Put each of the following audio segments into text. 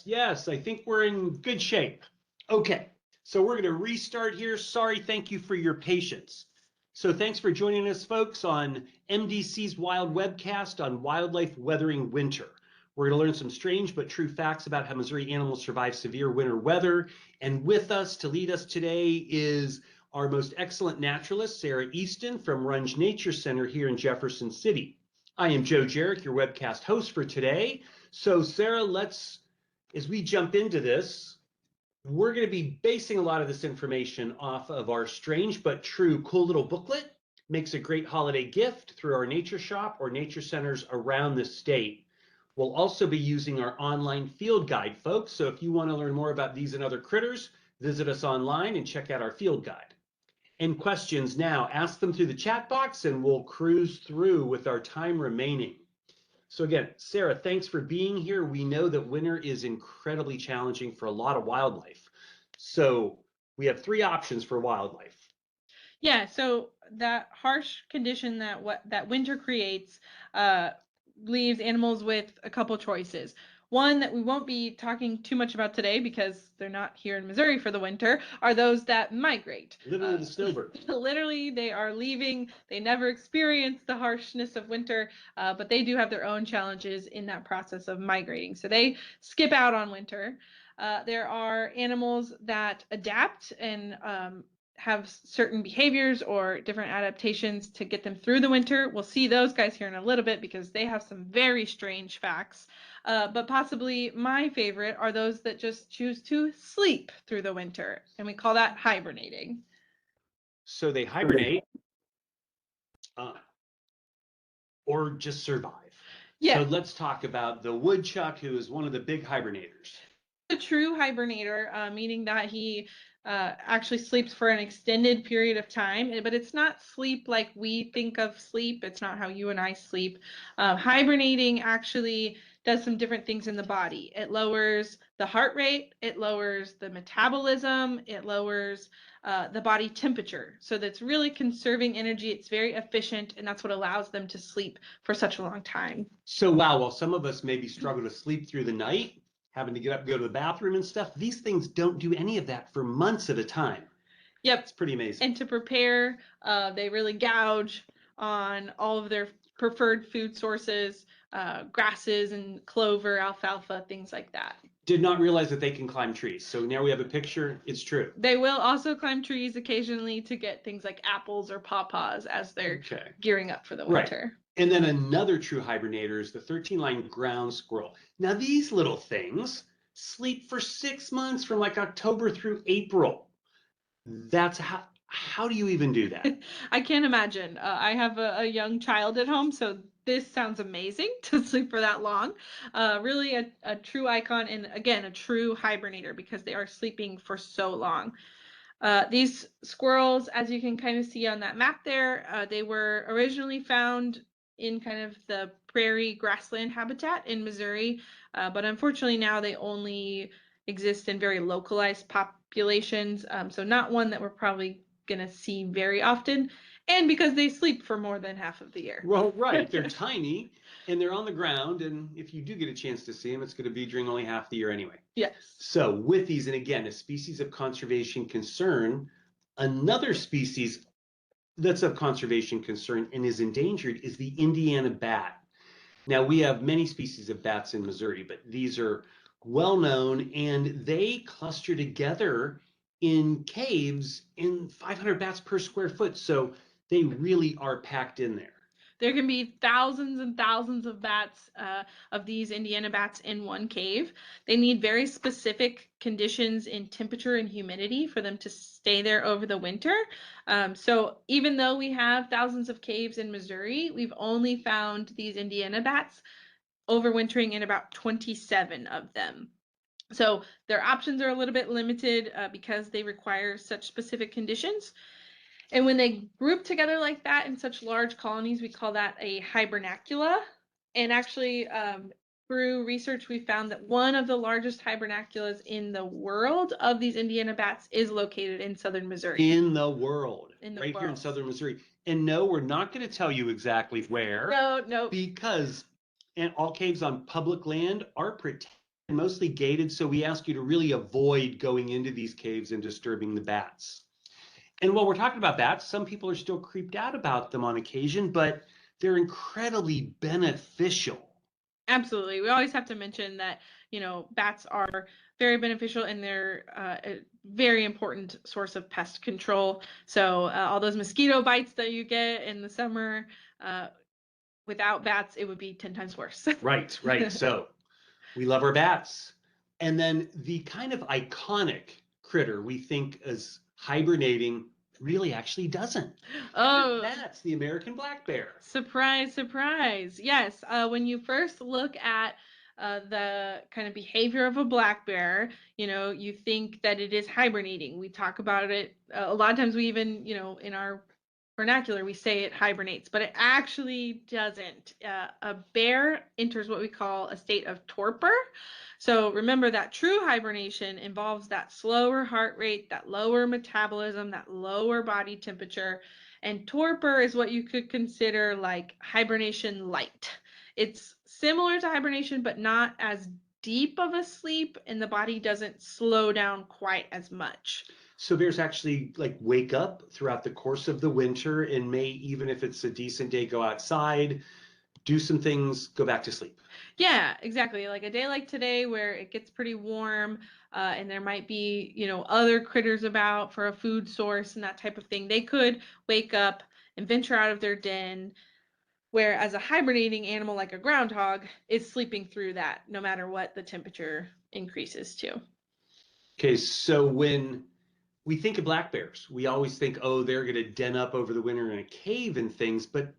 Yes, I think we're in good shape. Okay, so we're going to restart here. Sorry, thank you for your patience. So thanks for joining us, folks, on MDC's Wild Webcast on wildlife weathering winter. We're going to learn some strange but true facts about how Missouri animals survive severe winter weather. And with us to lead us today is our most excellent naturalist, Sarah Easton from Runge Nature Center here in Jefferson City. I am Joe Jarrett, your webcast host for today. So Sarah, as we jump into this, we're going to be basing a lot of this information off of our strange but true cool little booklet. Makes a great holiday gift through our nature shop or nature centers around the state. We'll also be using our online field guide, folks. So if you want to learn more about these and other critters, visit us online and check out our field guide. And questions now, ask them through the chat box and we'll cruise through with our time remaining. So again, Sarah, thanks for being here. We know that winter is incredibly challenging for a lot of wildlife. So we have three options for wildlife. Yeah, so that harsh condition that winter creates leaves animals with a couple choices. One that we won't be talking too much about today because they're not here in Missouri for the winter are those that migrate. Literally the snowbird. Literally, they are leaving. They never experience the harshness of winter, but they do have their own challenges in that process of migrating. So they skip out on winter. There are animals that adapt and have certain behaviors or different adaptations to get them through the winter. We'll see those guys here in a little bit because they have some very strange facts. But possibly my favorite are those that just choose to sleep through the winter, and we call that hibernating. So they hibernate or just survive. Yeah. So let's talk about the woodchuck, who is one of the big hibernators. A true hibernator, meaning that he actually sleeps for an extended period of time, but it's not sleep like we think of sleep. It's not how you and I sleep. Hibernating actually does some different things in the body. It lowers the heart rate, it lowers the metabolism, it lowers the body temperature. So that's really conserving energy. It's very efficient, and that's what allows them to sleep for such a long time. So wow, while some of us maybe struggle to sleep through the night, having to get up and go to the bathroom and stuff, these things don't do any of that for months at a time. Yep. It's pretty amazing. And to prepare, they really gouge on all of their preferred food sources, grasses and clover, alfalfa, things like that. Did not realize that they can climb trees. So now we have a picture. It's true. They will also climb trees occasionally to get things like apples or pawpaws as they're gearing up for the winter. Right. And then another true hibernator is the 13-line ground squirrel. Now these little things sleep for 6 months from like October through April. That's how do you even do that? I can't imagine. I have a young child at home, so this sounds amazing to sleep for that long. Really a true icon, and again, a true hibernator because they are sleeping for so long. These squirrels, as you can kind of see on that map there, they were originally found in kind of the prairie grassland habitat in Missouri, but unfortunately now they only exist in very localized populations, so not one that we're probably going to see very often, and because they sleep for more than half of the year. Well, right, they're tiny and they're on the ground, and if you do get a chance to see them, it's going to be during only half the year anyway. Yes. So with these, and again, a species of conservation concern, another species that's of conservation concern and is endangered is the Indiana bat. Now, we have many species of bats in Missouri, but these are well known, and they cluster together in caves in 500 bats per square foot. So they really are packed in there. There can be thousands and thousands of bats, of these Indiana bats in one cave. They need very specific conditions in temperature and humidity for them to stay there over the winter. So even though we have thousands of caves in Missouri, we've only found these Indiana bats overwintering in about 27 of them. So their options are a little bit limited because they require such specific conditions. And when they group together like that in such large colonies, we call that a hibernacula. And actually, through research, we found that one of the largest hibernaculas in the world of these Indiana bats is located in southern Missouri. In the world. Right here in southern Missouri. And no, we're not going to tell you exactly where. No. Because all caves on public land are protected mostly gated, so we ask you to really avoid going into these caves and disturbing the bats. And while we're talking about bats, some people are still creeped out about them on occasion, but they're incredibly beneficial. Absolutely. We always have to mention that, bats are very beneficial and they're a very important source of pest control. So all those mosquito bites that you get in the summer, without bats, it would be 10 times worse. Right, right. So we love our bats. And then the kind of iconic critter we think is hibernating really actually doesn't. Oh, That's the American black bear. surprise, surprise. Yes, when you first look at the kind of behavior of a black bear, you think that it is hibernating. We talk about it a lot of times. We even, in our vernacular, we say it hibernates, but it actually doesn't. A bear enters what we call a state of torpor. So remember that true hibernation involves that slower heart rate, that lower metabolism, that lower body temperature. And torpor is what you could consider like hibernation light. It's similar to hibernation, but not as deep of a sleep, and the body doesn't slow down quite as much. So bears actually like wake up throughout the course of the winter and may, even if it's a decent day, go outside, do some things, go back to sleep. Yeah, exactly. Like a day like today where it gets pretty warm, and there might be, other critters about for a food source and that type of thing. They could wake up and venture out of their den, whereas a hibernating animal like a groundhog is sleeping through that no matter what the temperature increases to. Okay, so when we think of black bears, we always think, oh, they're going to den up over the winter in a cave and things, but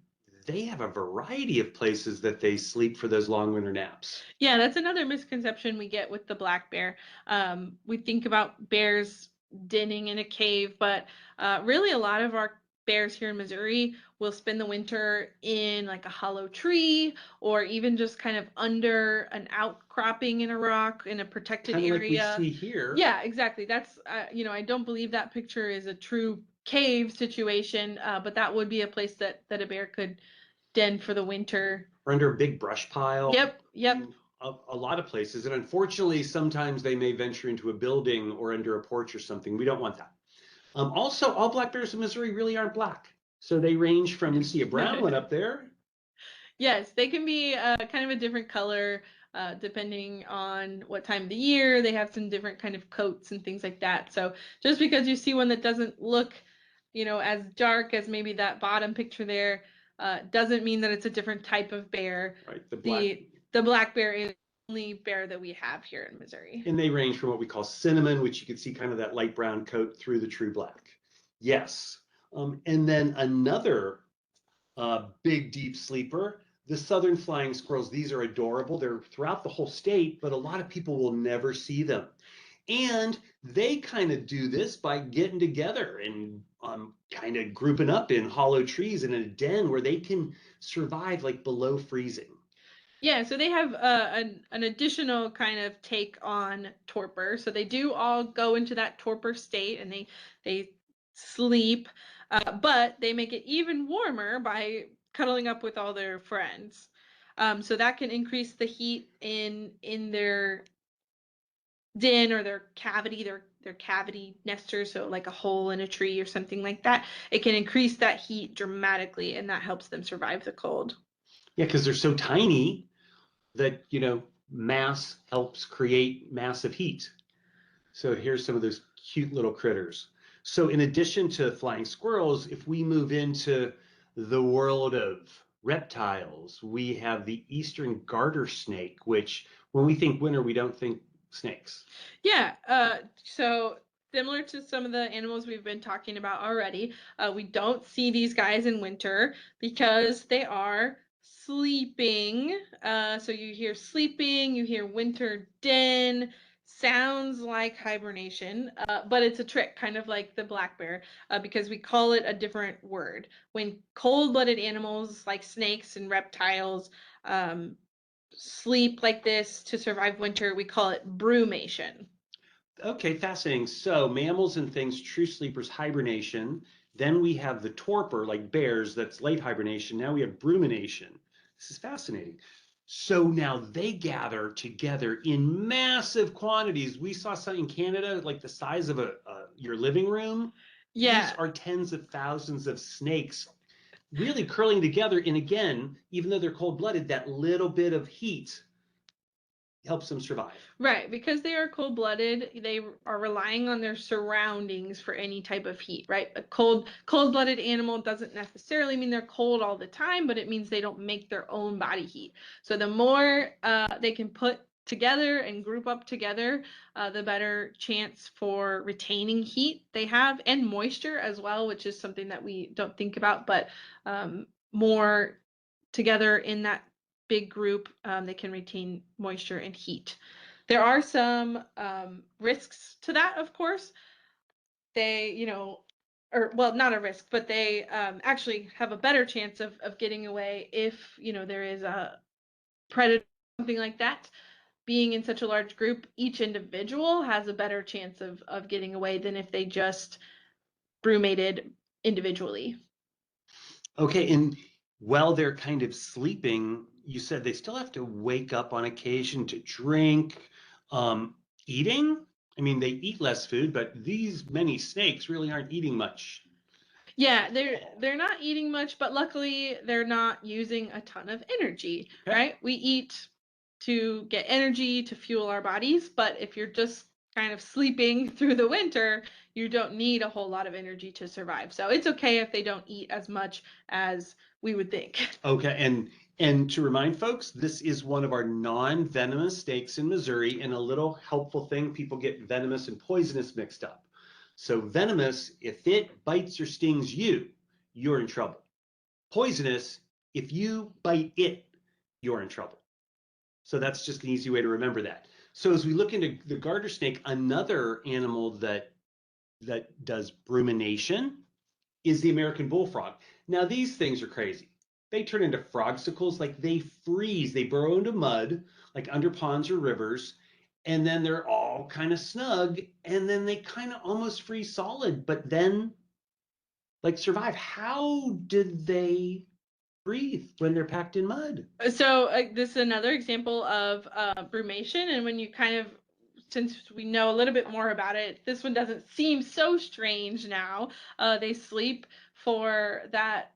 they have a variety of places that they sleep for those long winter naps. Yeah, that's another misconception we get with the black bear. We think about bears denning in a cave, but really a lot of our bears here in Missouri will spend the winter in like a hollow tree or even just kind of under an outcropping in a rock in a protected Kind of like we area. see here. Yeah, exactly. That's, I don't believe that picture is a true cave situation, but that would be a place that a bear could den for the winter. Or under a big brush pile. Yep. A lot of places. And unfortunately, sometimes they may venture into a building or under a porch or something. We don't want that. Also, all black bears in Missouri really aren't black. So they range from, you see a brown one up there. Yes, they can be kind of a different color depending on what time of the year. They have some different kind of coats and things like that. So just because you see one that doesn't look, as dark as maybe that bottom picture there, doesn't mean that it's a different type of bear. Right, the black bear is the only bear that we have here in Missouri. And they range from what we call cinnamon, which you can see kind of that light brown coat, through the true black. Yes. And then another big deep sleeper, the southern flying squirrels. These are adorable. They're throughout the whole state, but a lot of people will never see them. And they kind of do this by getting together and kind of grouping up in hollow trees in a den where they can survive like below freezing. Yeah, so they have an additional kind of take on torpor. So they do all go into that torpor state and they sleep, but they make it even warmer by cuddling up with all their friends. So that can increase the heat in their den or their cavity nesters, so like a hole in a tree or something like that. It can increase that heat dramatically, and that helps them survive the cold. Yeah, because they're so tiny that, mass helps create massive heat. So here's some of those cute little critters. So in addition to flying squirrels, if we move into the world of reptiles, we have the eastern garter snake, which when we think winter, we don't think snakes. Yeah, so similar to some of the animals we've been talking about already, we don't see these guys in winter because they are sleeping. So you hear sleeping, you hear winter den, sounds like hibernation, but it's a trick, kind of like the black bear, because we call it a different word. When cold-blooded animals like snakes and reptiles sleep like this to survive winter, we call it brumation. Okay, fascinating. So mammals and things, true sleepers, hibernation. Then we have the torpor, like bears, that's late hibernation. Now we have brumination. This is fascinating. So now they gather together in massive quantities. We saw some in Canada, like the size of your living room. These Yeah. are tens of thousands of snakes really curling together. And again, even though they're cold-blooded, that little bit of heat helps them survive. Right, because they are cold-blooded, they are relying on their surroundings for any type of heat, right? A cold-blooded animal doesn't necessarily mean they're cold all the time, but it means they don't make their own body heat. So the more they can put together and group up together, the better chance for retaining heat they have, and moisture as well, which is something that we don't think about, but more together in that big group, they can retain moisture and heat. There are some risks to that, of course. They, or well, not a risk, but they actually have a better chance of getting away if, there is a predator, something like that. Being in such a large group, each individual has a better chance of getting away than if they just brumated individually. Okay, and while they're kind of sleeping, you said they still have to wake up on occasion to drink, um, eating. I mean, they eat less food, but these many snakes really aren't eating much. Yeah, they're not eating much, but luckily they're not using a ton of energy, Okay. right? We eat to get energy to fuel our bodies, but if you're just kind of sleeping through the winter, you don't need a whole lot of energy to survive. So it's okay if they don't eat as much as we would think. Okay, and to remind folks, this is one of our non-venomous snakes in Missouri, and a little helpful thing, people get venomous and poisonous mixed up. So venomous, if it bites or stings you, you're in trouble. Poisonous, if you bite it, you're in trouble. So that's just an easy way to remember that. So as we look into the garter snake, another animal that does brumination is the American bullfrog. Now these things are crazy. They turn into frogsicles, like they freeze, they burrow into mud, like under ponds or rivers, and then they're all kind of snug, and then they kind of almost freeze solid, but then like survive. How did they breathe when they're packed in mud? So this is another example of brumation, and when you kind of, since we know a little bit more about it, this one doesn't seem so strange now. They sleep for that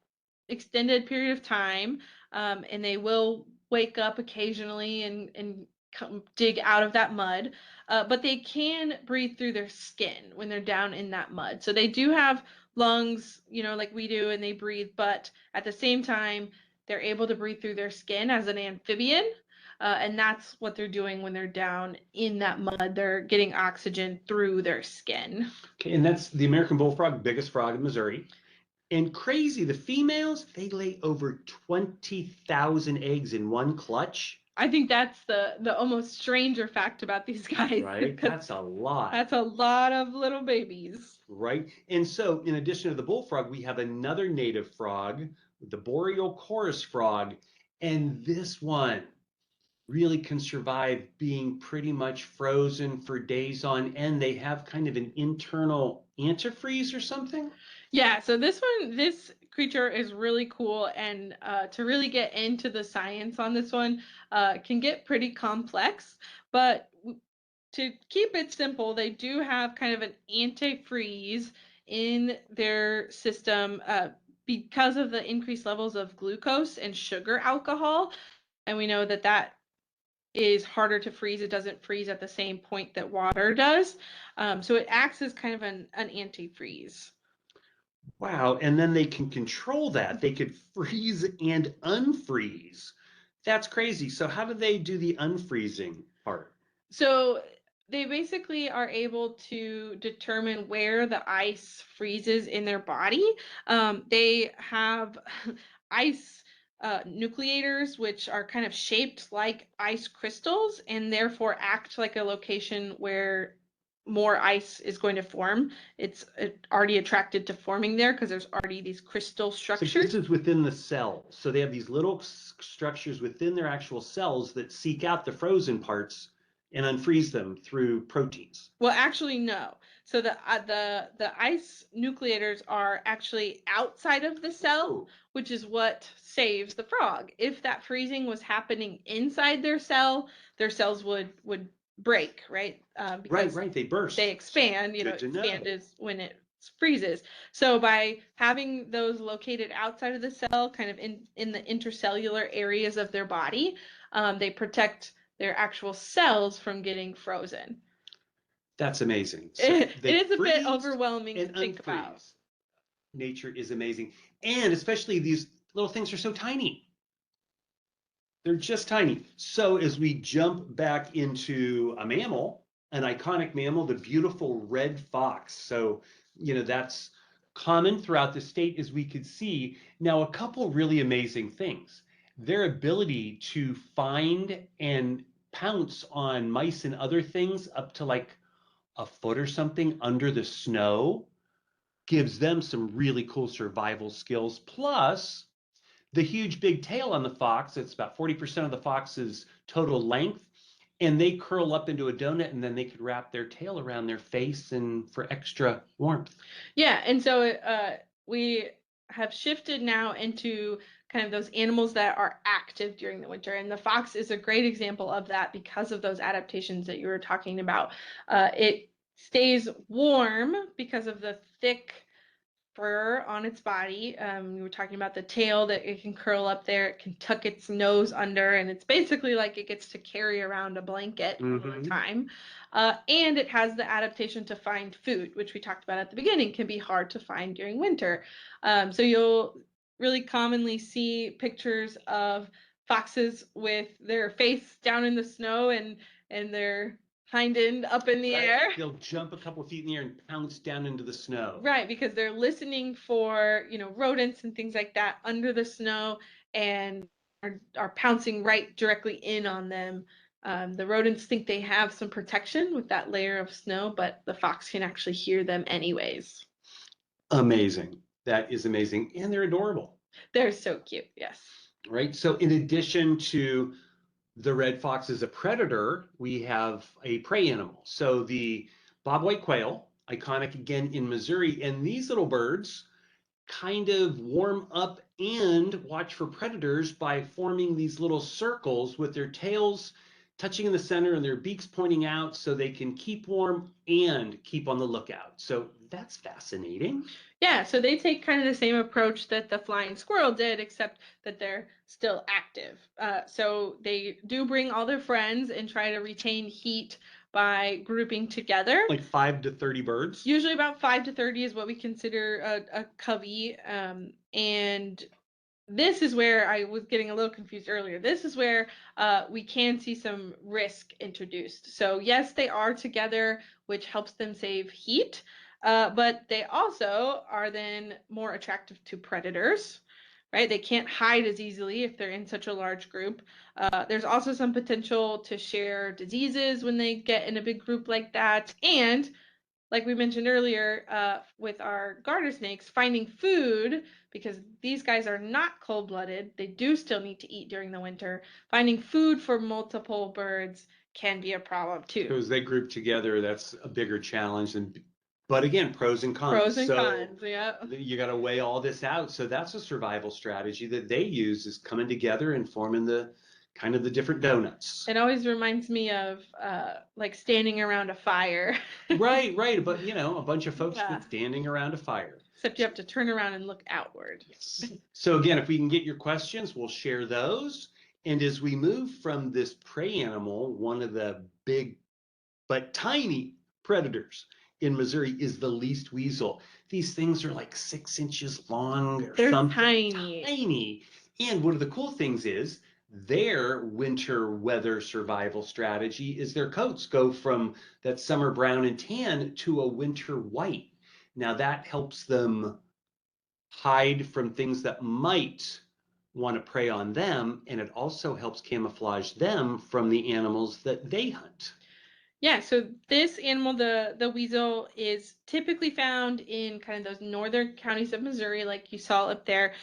extended period of time, and they will wake up occasionally and come dig out of that mud, but they can breathe through their skin when they're down in that mud. So they do have lungs, like we do, and they breathe, but at the same time, they're able to breathe through their skin as an amphibian. And that's what they're doing when they're down in that mud. They're getting oxygen through their skin. Okay, and that's the American bullfrog, biggest frog in Missouri. And crazy, the females, they lay over 20,000 eggs in one clutch. I think that's the almost stranger fact about these guys. Right? That's a lot. That's a lot of little babies. Right? And so, in addition to the bullfrog, we have another native frog, the boreal chorus frog. And this one really can survive being pretty much frozen for days on end. They have kind of an internal antifreeze or something. Yeah, so this creature is really cool, and to really get into the science on this one can get pretty complex, but to keep it simple, they do have kind of an antifreeze in their system because of the increased levels of glucose and sugar alcohol, and we know that that is harder to freeze. It doesn't freeze at the same point that water does, so it acts as kind of an antifreeze. Wow. And then they can control that. They could freeze and unfreeze. That's crazy. So how do they do the unfreezing part? So they basically are able to determine where the ice freezes in their body. They have ice nucleators, which are kind of shaped like ice crystals and therefore act like a location where more ice is going to form. It's already attracted to forming there because there's already these crystal So structures. this is within the cell. So they have these little structures within their actual cells that seek out the frozen parts and unfreeze them through proteins. Well, actually, no. So the ice nucleators are actually outside of the cell, which is what saves the frog. If that freezing was happening inside their cells would break, right? Because Right, they burst. they expand. You know, Good to expand know. is when it freezes. So by having those located outside of the cell, kind of in the intercellular areas of their body, they protect their actual cells from getting frozen. That's amazing. So It they is a bit freeze overwhelming to and think about. unfreeze. Nature is amazing. And especially these little things are so tiny. They're just tiny. So as we jump back into a mammal, an iconic mammal, the beautiful red fox. So, that's common throughout the state, as we could see. Now, a couple really amazing things. Their ability to find and pounce on mice and other things up to like a foot or something under the snow gives them some really cool survival skills. Plus, the huge big tail on the fox, it's about 40% of the fox's total length, and they curl up into a donut and then they could wrap their tail around their face and for extra warmth. Yeah, and so we have shifted now into kind of those animals that are active during the winter, and the fox is a great example of that because of those adaptations that you were talking about. It stays warm because of the thick fur on its body. We were talking about the tail that it can curl up there. It can tuck its nose under, and it's basically like it gets to carry around a blanket all the time. And it has the adaptation to find food, which we talked about at the beginning, can be hard to find during winter. So you'll really commonly see pictures of foxes with their face down in the snow and their hind end up in the air. They'll jump a couple of feet in the air and pounce down into the snow. Right, because they're listening for, rodents and things like that under the snow and are pouncing right directly in on them. The rodents think they have some protection with that layer of snow, but the fox can actually hear them anyways. Amazing. That is amazing. And they're adorable. They're so cute, yes. Right. So in addition to the red fox as a predator, we have a prey animal. So the bobwhite quail, iconic again in Missouri, and these little birds kind of warm up and watch for predators by forming these little circles with their tails touching in the center and their beaks pointing out so they can keep warm and keep on the lookout. So that's fascinating. Yeah, so they take kind of the same approach that the flying squirrel did, except that they're still active. So they do bring all their friends and try to retain heat by grouping together. Like 5 to 30 birds? Usually about 5 to 30 is what we consider a covey. And this is where I was getting a little confused earlier. This is where we can see some risk introduced. So yes, they are together, which helps them save heat. But they also are then more attractive to predators, right? They can't hide as easily if they're in such a large group. There's also some potential to share diseases when they get in a big group like that. And like we mentioned earlier, with our garter snakes, finding food, because these guys are not cold-blooded, they do still need to eat during the winter. Finding food for multiple birds can be a problem too. Because they group together, that's a bigger challenge. But again, pros and cons. Pros and cons, yeah. You got to weigh all this out. So that's a survival strategy that they use, is coming together and forming the kind of the different donuts. It always reminds me of like standing around a fire. Right. But a bunch of folks standing around a fire. Except you have to turn around and look outward. Yes. So again, if we can get your questions, we'll share those. And as we move from this prey animal, one of the big but tiny predators in Missouri is the least weasel. These things are like 6 inches long or They're something. tiny. And one of the cool things is their winter weather survival strategy is their coats go from that summer brown and tan to a winter white. Now that helps them hide from things that might want to prey on them, and it also helps camouflage them from the animals that they hunt. Yeah, so this animal, the weasel, is typically found in kind of those northern counties of Missouri, like you saw up there,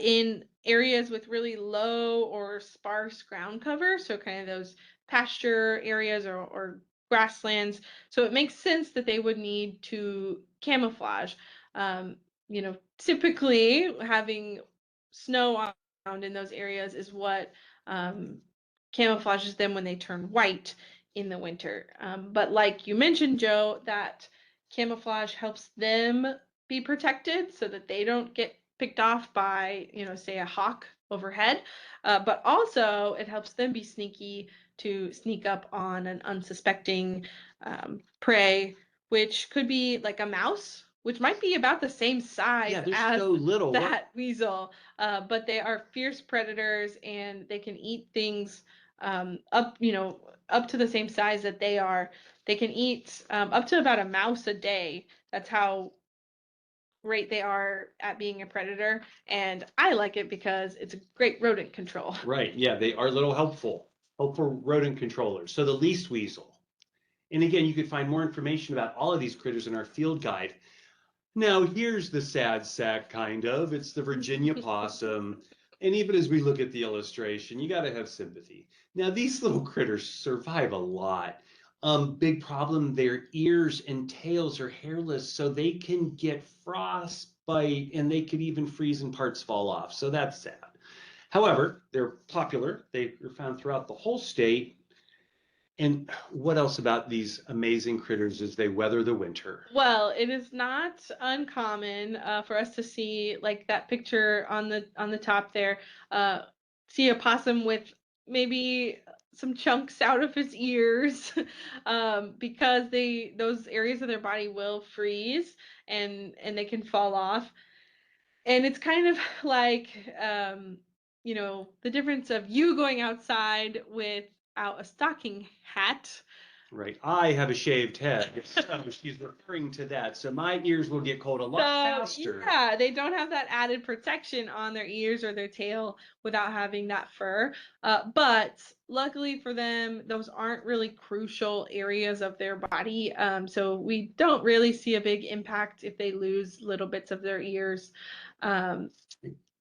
in areas with really low or sparse ground cover. So kind of those pasture areas or grasslands. So it makes sense that they would need to camouflage. Typically having snow around in those areas is what camouflages them when they turn white in the winter. But like you mentioned, Joe, that camouflage helps them be protected so that they don't get picked off by, say a hawk overhead. But also it helps them be sneaky to sneak up on an unsuspecting prey, which could be like a mouse, which might be about the same size as so little. that weasel. But they are fierce predators, and they can eat things up to the same size that they are. They can eat up to about a mouse a day. That's how great they are at being a predator, and I like it because it's a great rodent control. Right, yeah, they are little helpful rodent controllers. So the least weasel. And again, you can find more information about all of these critters in our field guide. Now, here's the sad sack, kind of. It's the Virginia possum. And even as we look at the illustration, you got to have sympathy. Now, these little critters survive a lot. Big problem, their ears and tails are hairless, so they can get frostbite and they could even freeze and parts fall off. So that's sad. However, they're popular. They are found throughout the whole state. And what else about these amazing critters as they weather the winter? Well, it is not uncommon for us to see, like that picture on the top there, see a possum with maybe some chunks out of his ears because those areas of their body will freeze and they can fall off. And it's kind of like the difference of you going outside without a stocking hat. Right. I have a shaved head. So she's referring to that. So my ears will get cold a lot faster. Yeah, they don't have that added protection on their ears or their tail without having that fur. But luckily for them, those aren't really crucial areas of their body. So we don't really see a big impact if they lose little bits of their ears. And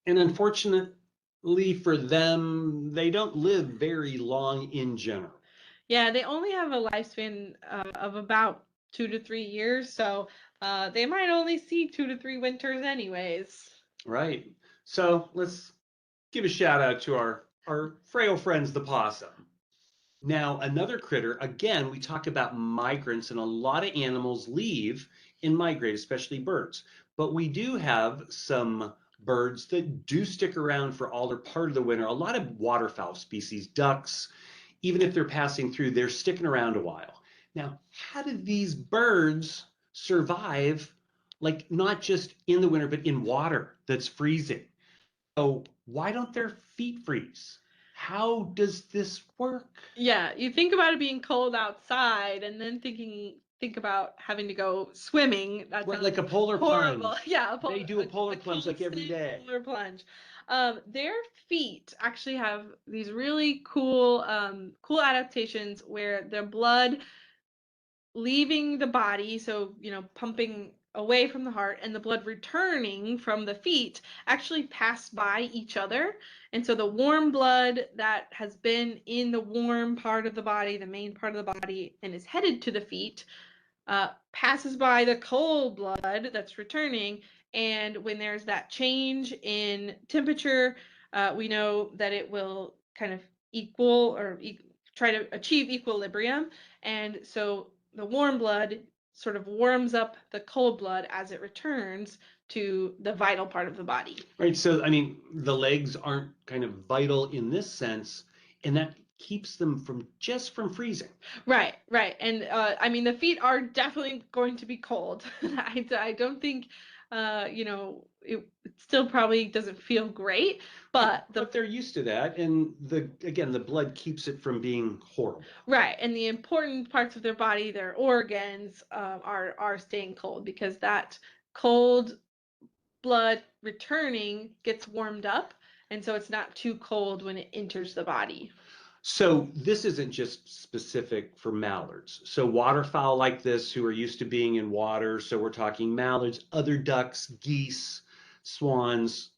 unfortunately for them, they don't live very long in general. Yeah, they only have a lifespan of about 2 to 3 years, so they might only see 2 to 3 winters anyways. Right. So let's give a shout out to our frail friends, the possum. Now, another critter, again, we talk about migrants, and a lot of animals leave and migrate, especially birds. But we do have some birds that do stick around for all or part of the winter. A lot of waterfowl species, ducks, even if they're passing through, they're sticking around a while. Now, how do these birds survive, like not just in the winter, but in water that's freezing? So why don't their feet freeze? How does this work? Yeah, you think about it being cold outside and then think about having to go swimming. That's right, like a polar horrible. Plunge. Yeah, they do a polar plunge like every day. Polar plunge. Their feet actually have these really cool adaptations where their blood leaving the body, so pumping away from the heart, and the blood returning from the feet actually pass by each other. And so the warm blood that has been in the warm part of the body, the main part of the body, and is headed to the feet, passes by the cold blood that's returning. And when there's that change in temperature, we know that it will kind of equal or try to achieve equilibrium. And so the warm blood sort of warms up the cold blood as it returns to the vital part of the body. Right. So, I mean, the legs aren't kind of vital in this sense, and that keeps them from freezing. Right. And I mean, the feet are definitely going to be cold. I don't think, it still probably doesn't feel great, but they're used to that, and the blood keeps it from being horrible. Right, and the important parts of their body, their organs, are staying cold because that cold blood returning gets warmed up, and so it's not too cold when it enters the body. So this isn't just specific for mallards. So waterfowl like this who are used to being in water, so we're talking mallards, other ducks, geese, swans,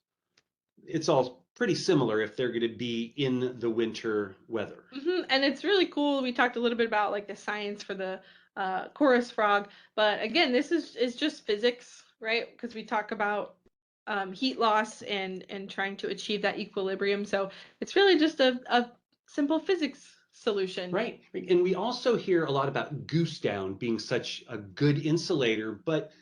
it's all pretty similar if they're going to be in the winter weather. And it's really cool. We talked a little bit about like the science for the chorus frog, but again, this is just physics, right? Because we talk about heat loss and trying to achieve that equilibrium. So it's really just a simple physics solution. Right. And we also hear a lot about goose down being such a good insulator, but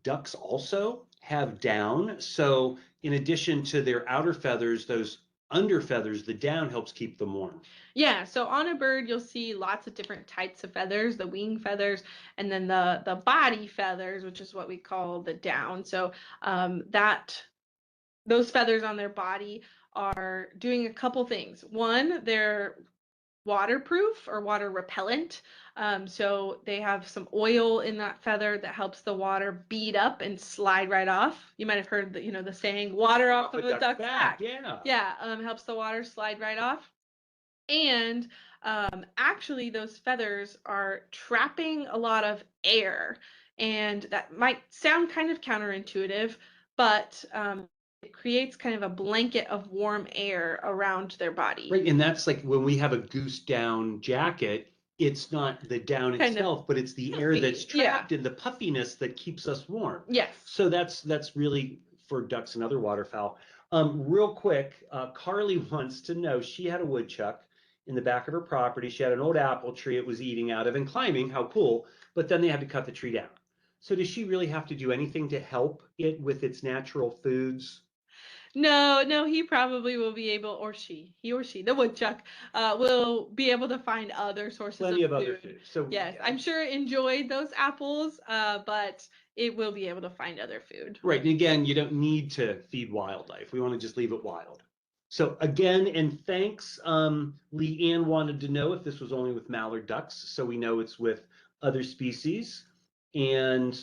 ducks also have down. So in addition to their outer feathers, those under feathers, the down helps keep them warm. Yeah, so on a bird, you'll see lots of different types of feathers, the wing feathers, and then the body feathers, which is what we call the down. So those feathers on their body are doing a couple things. One, they're waterproof or water repellent. So they have some oil in that feather that helps the water bead up and slide right off. You might have heard the saying, water off of a duck's back. Yeah. Yeah, helps the water slide right off. And actually, those feathers are trapping a lot of air. And that might sound kind of counterintuitive, but it creates kind of a blanket of warm air around their body. Right. And that's like when we have a goose down jacket, it's not the down itself, but it's the air that's trapped in the puffiness that keeps us warm. Yes. So that's really for ducks and other waterfowl. Real quick, Carly wants to know, she had a woodchuck in the back of her property. She had an old apple tree it was eating out of and climbing, how cool, but then they had to cut the tree down. So does she really have to do anything to help it with its natural foods? No, he probably will be able, or she, the woodchuck, will be able to find other sources Plenty of of food. other food. So yes, I'm sure it enjoyed those apples, but it will be able to find other food. Right. And again, you don't need to feed wildlife. We want to just leave it wild. So again, and thanks. Leanne wanted to know if this was only with mallard ducks. So we know it's with other species. And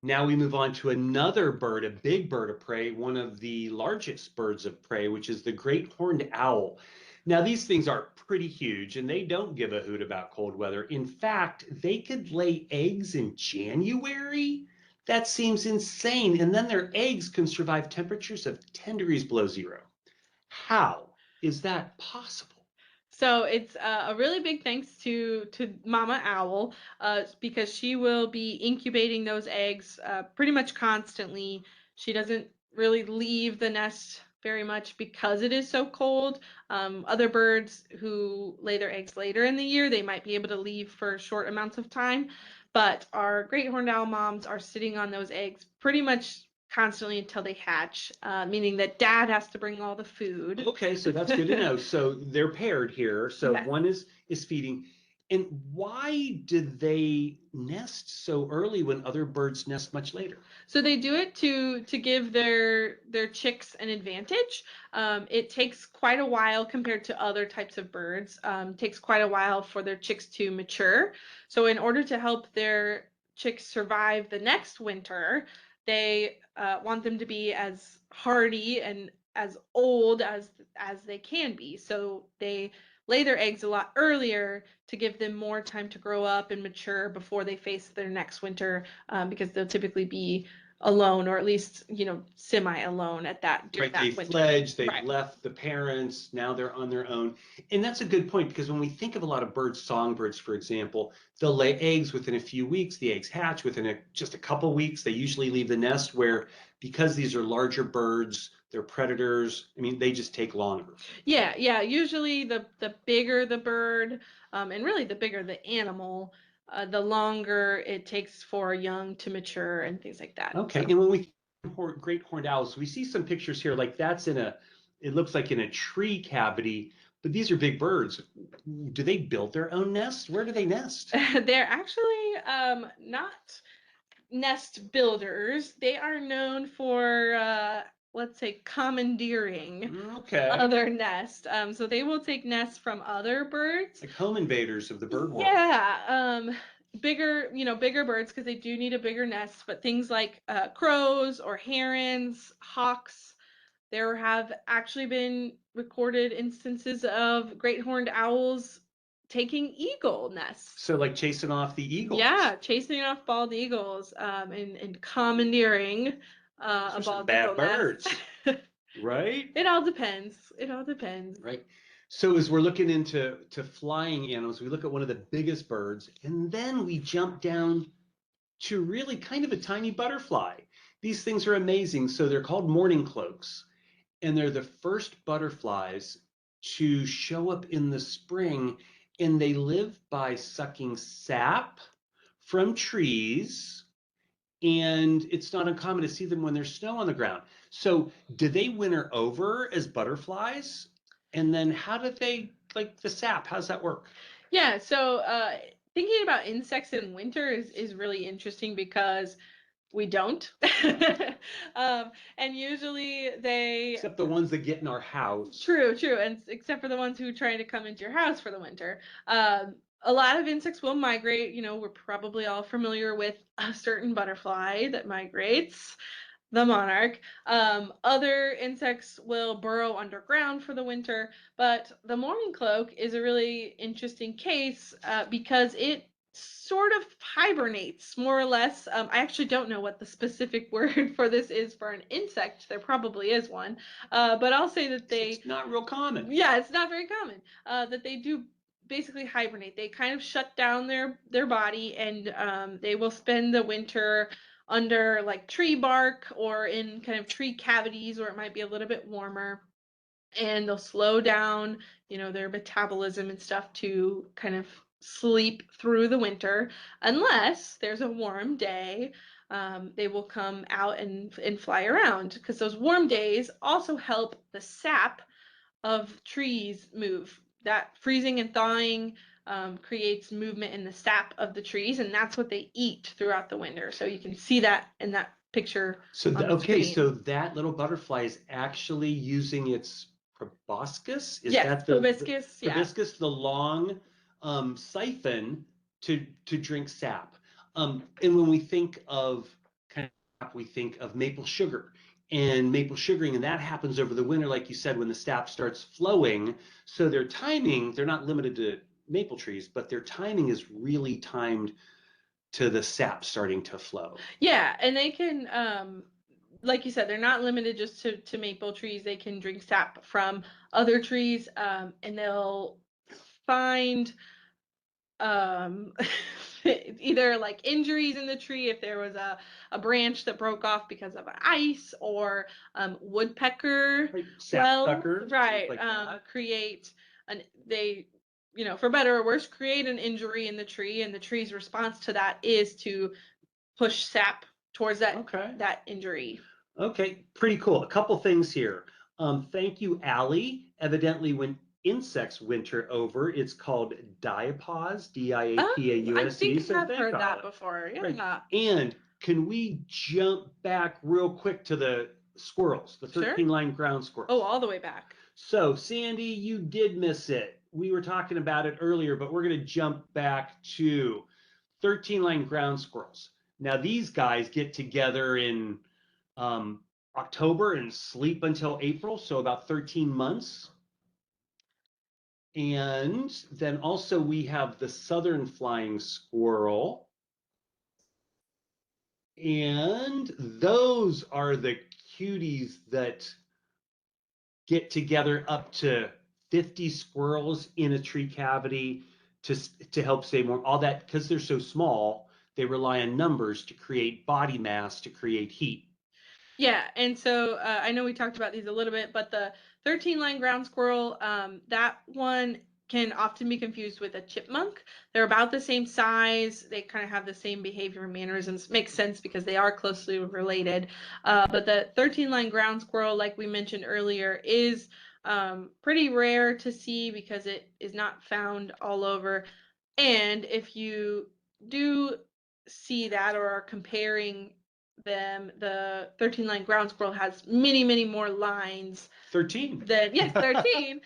now we move on to another bird, a big bird of prey, one of the largest birds of prey, which is the great horned owl. Now, these things are pretty huge and they don't give a hoot about cold weather. In fact, they could lay eggs in January. That seems insane. And then their eggs can survive temperatures of 10 degrees below zero. How is that possible? So it's a really big thanks to Mama Owl because she will be incubating those eggs pretty much constantly. She doesn't really leave the nest very much because it is so cold. Other birds who lay their eggs later in the year, they might be able to leave for short amounts of time. But our great horned owl moms are sitting on those eggs pretty much constantly until they hatch, meaning that dad has to bring all the food. Okay, so that's good to know. So they're paired here. So Okay. one is feeding. And why did they nest so early when other birds nest much later? So they do it to give their chicks an advantage. It takes quite a while compared to other types of birds. Takes quite a while for their chicks to mature. So in order to help their chicks survive the next winter, they want them to be as hardy and as old as they can be. So they lay their eggs a lot earlier to give them more time to grow up and mature before they face their next winter, because they'll typically be alone, or at least semi-alone at that Right, that they winter. fledged, they've Right. left the parents, now they're on their own. And that's a good point because when we think of a lot of birds, songbirds, for example, they'll lay eggs within a few weeks, the eggs hatch within just a couple weeks, they usually leave the nest, where because these are larger birds, they're predators, I mean, they just take longer. Yeah, usually the bigger the bird, and really the bigger the animal, the longer it takes for young to mature and things like that. Okay, and when we great horned owls, we see some pictures here, like that's it looks like in a tree cavity, but these are big birds. Do they build their own nests? Where do they nest? They're actually not nest builders. They are known for let's say commandeering other nests. So they will take nests from other birds. Like home invaders of the bird world. Yeah. Bigger birds, because they do need a bigger nest, but things like crows or herons, hawks, there have actually been recorded instances of great horned owls taking eagle nests. So like chasing off the eagles. Yeah, chasing off bald eagles, and commandeering a bald bad eagle birds. nest. Right? It all depends. It all depends. Right. So as we're looking into flying animals, we look at one of the biggest birds, and then we jump down to really kind of a tiny butterfly. These things are amazing. So they're called mourning cloaks, and they're the first butterflies to show up in the spring, and they live by sucking sap from trees, and it's not uncommon to see them when there's snow on the ground. So do they winter over as butterflies? And then how do they, like the sap, how does that work? Yeah, so thinking about insects in winter is really interesting because we don't. And usually they Except the ones that get in our house. True, true, and except for the ones who try to come into your house for the winter. A lot of insects will migrate. You know, we're probably all familiar with a certain butterfly that migrates, the monarch. Other insects will burrow underground for the winter, but the mourning cloak is a really interesting case because it sort of hibernates more or less. I actually don't know what the specific word for this is for an insect. There probably is one, but I'll say that It's not real common. yeah, it's not very common, that they do basically hibernate. They kind of shut down their body, and they will spend the winter under like tree bark or in kind of tree cavities where it might be a little bit warmer, and they'll slow down, their metabolism and stuff to kind of sleep through the winter unless there's a warm day. They will come out and fly around because those warm days also help the sap of trees move. That freezing and thawing creates movement in the sap of the trees, and that's what they eat throughout the winter. So you can see that in that picture. So, on the okay, screen. so that little butterfly is actually using its proboscis? Is Yes, that proboscis, yeah. proboscis, the long siphon to drink sap? And when we think of kind of, we think of maple sugar and maple sugaring, and that happens over the winter, like you said, when the sap starts flowing. So their timing, they're not limited to maple trees, but their timing is really timed to the sap starting to flow. Yeah, and they can, like you said, they're not limited just to maple trees. They can drink sap from other trees, and they'll find either like injuries in the tree if there was a branch that broke off because of ice, or woodpecker Right, sapsucker, right, like that. create they, for better or worse, create an injury in the tree, and the tree's response to that is to push sap towards Okay. that injury. Okay, pretty cool. A couple things here. Thank you, Allie. Evidently, when insects winter over, it's called diapause, I Diapause. think So I've thank heard God. that before. Yeah. Right. And can we jump back real quick to the squirrels, the Sure. 13-line ground squirrels? Oh, all the way back. So, Sandy, you did miss it. We were talking about it earlier, but we're going to jump back to 13-line ground squirrels. Now, these guys get together in October and sleep until April, so about 13 months. And then also we have the southern flying squirrel. And those are the cuties that get together up to 50 squirrels in a tree cavity to help stay warm. All that, because they're so small, they rely on numbers to create body mass, to create heat. Yeah, and so I know we talked about these a little bit, but the 13-line ground squirrel, that one can often be confused with a chipmunk. They're about the same size. They kind of have the same behavior and mannerisms. Makes sense because they are closely related. But the 13-line ground squirrel, like we mentioned earlier, is pretty rare to see because it is not found all over. And if you do see that or are comparing them, the 13-line ground squirrel has many, many more lines 13. than, yes, 13,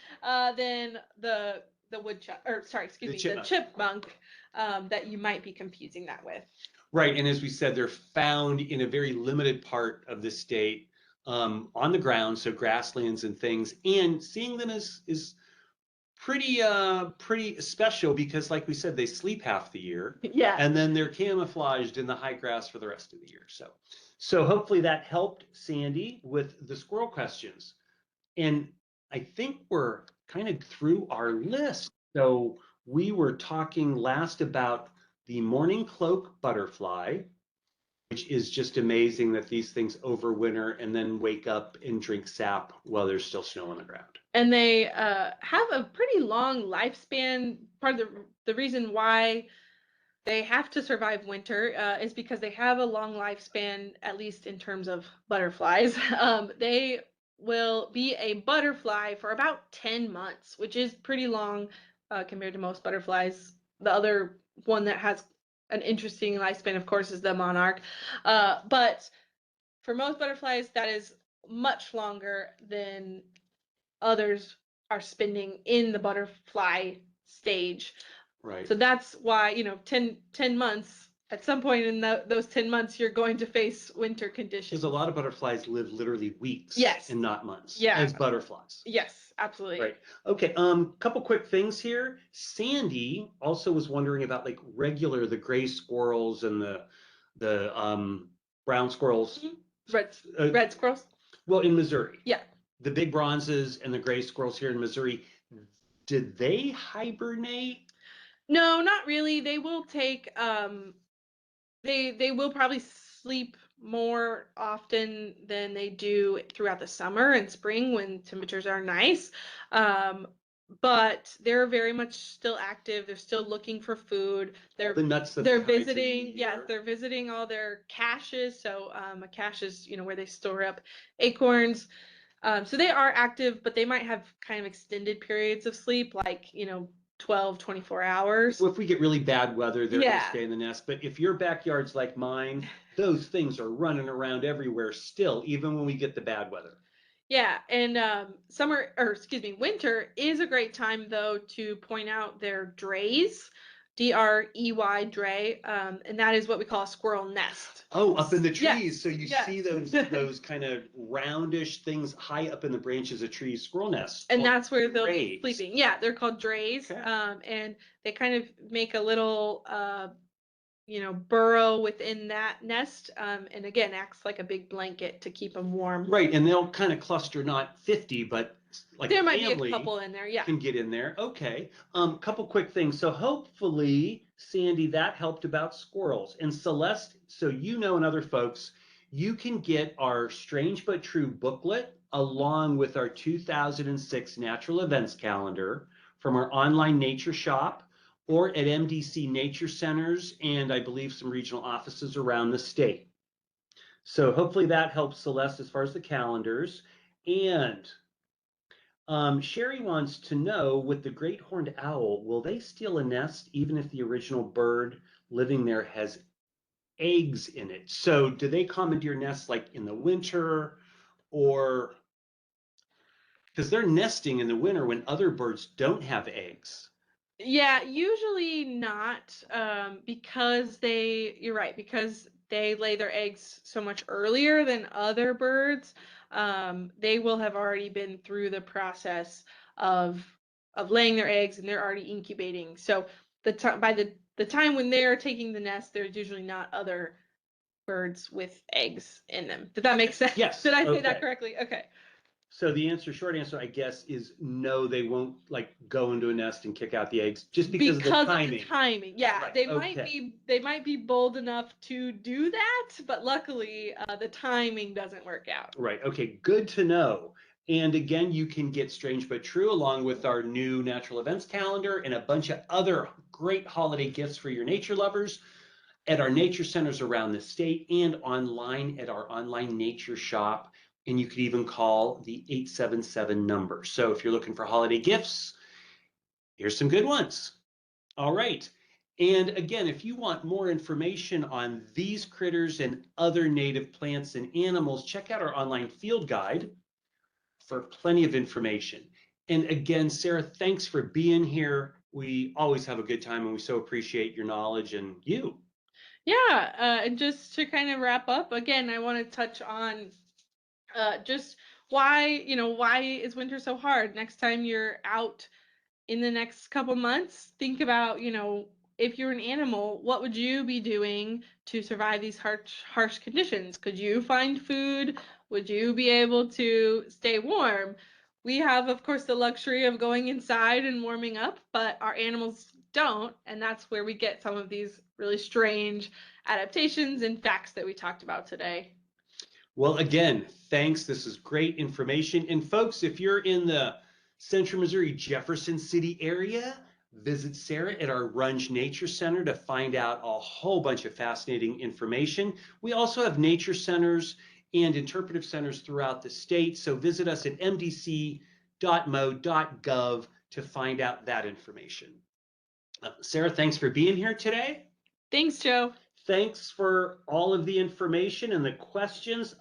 than the woodchuck, or sorry, excuse me, the chipmunk, that you might be confusing that with. Right, and as we said, they're found in a very limited part of the state, on the ground, so grasslands and things. And seeing them is pretty special because, like we said, they sleep half the year. Yeah. And then they're camouflaged in the high grass for the rest of the year. So hopefully that helped Sandy with the squirrel questions. And I think we're kind of through our list. So we were talking last about the morning cloak butterfly, which is just amazing that these things overwinter and then wake up and drink sap while there's still snow on the ground. And they have a pretty long lifespan. Part of the reason why they have to survive winter is because they have a long lifespan, at least in terms of butterflies. They will be a butterfly for about 10 months, which is pretty long compared to most butterflies. The other one that has an interesting lifespan, of course, is the monarch. But for most butterflies, that is much longer than others are spending in the butterfly stage. Right. So that's why, 10 months, at some point in those 10 months, you're going to face winter conditions. Because a lot of butterflies live literally weeks Yes. and not months Yeah. as butterflies. Yes, absolutely. Right. Okay. Couple quick things here. Sandy also was wondering about like the gray squirrels and the brown squirrels. Red squirrels. Well, in Missouri. Yeah. The big bronzes and the gray squirrels here in Missouri, did they hibernate? No, not really. They will take they will probably sleep more often than they do throughout the summer and spring when temperatures are nice. But they're very much still active. They're still looking for food. The nuts that they're visiting, yes, they're visiting all their caches. So a cache is, where they store up acorns. So they are active, but they might have kind of extended periods of sleep, like, 12, 24 hours. Well, if we get really bad weather, they're going to Yeah. stay in the nest. But if your backyard's like mine, those things are running around everywhere still, even when we get the bad weather. Yeah, and winter is a great time though to point out their drays, DREY dray, and that is what we call a squirrel nest. Oh, up in the trees. Yes. So you Yes. see those kind of roundish things high up in the branches of trees, squirrel nests. And that's where they'll drays. be sleeping. Yeah, they're called drays. Okay. And they kind of make a little burrow within that nest, and again acts like a big blanket to keep them warm. Right, and they'll kind of cluster, not 50, but like there a might family be a couple in there. Yeah. can get in there. Okay. Couple quick things. So hopefully, Sandy, that helped about squirrels. And Celeste, so and other folks, you can get our Strange But True booklet along with our 2006 Natural Events Calendar from our online nature shop or at MDC nature centers and I believe some regional offices around the state. So hopefully that helps Celeste as far as the calendars. And Sherry wants to know, with the great horned owl, will they steal a nest even if the original bird living there has eggs in it? So do they commandeer nests like in the winter, or because they're nesting in the winter when other birds don't have eggs? Yeah, usually not, because you're right, because they lay their eggs so much earlier than other birds. They will have already been through the process of laying their eggs, and they're already incubating. So by the time when they're taking the nest, there's usually not other birds with eggs in them. Did that make sense? Yes. Did I say that correctly? Okay. So the short answer, I guess, is no, they won't like go into a nest and kick out the eggs just because of the timing. Of the timing. Yeah, Right, they might be bold enough to do that, but luckily the timing doesn't work out. Right. Okay, good to know. And again, you can get Strange But True along with our new natural events calendar and a bunch of other great holiday gifts for your nature lovers at our nature centers around the state and online at our online nature shop. And you could even call the 877 number. So if you're looking for holiday gifts, here's some good ones. All right. And again, if you want more information on these critters and other native plants and animals, check out our online field guide for plenty of information. And again, Sarah, thanks for being here. We always have a good time and we so appreciate your knowledge and you. Yeah, and just to kind of wrap up, again, I want to touch on just why is winter so hard? Next time you're out in the next couple months, think about, if you're an animal, what would you be doing to survive these harsh conditions? Could you find food? Would you be able to stay warm? We have, of course, the luxury of going inside and warming up, but our animals don't, and that's where we get some of these really strange adaptations and facts that we talked about today. Well, again, thanks. This is great information. And folks, if you're in the Central Missouri, Jefferson City area, visit Sarah at our Runge Nature Center to find out a whole bunch of fascinating information. We also have nature centers and interpretive centers throughout the state. So visit us at mdc.mo.gov to find out that information. Sarah, thanks for being here today. Thanks, Joe. Thanks for all of the information and the questions.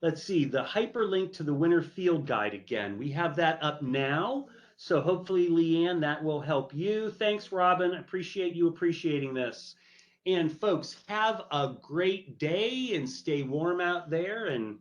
Let's see, the hyperlink to the winter field guide again. We have that up now. So hopefully, Leanne, that will help you. Thanks, Robin. Appreciate you appreciating this. And folks, have a great day and stay warm out there. And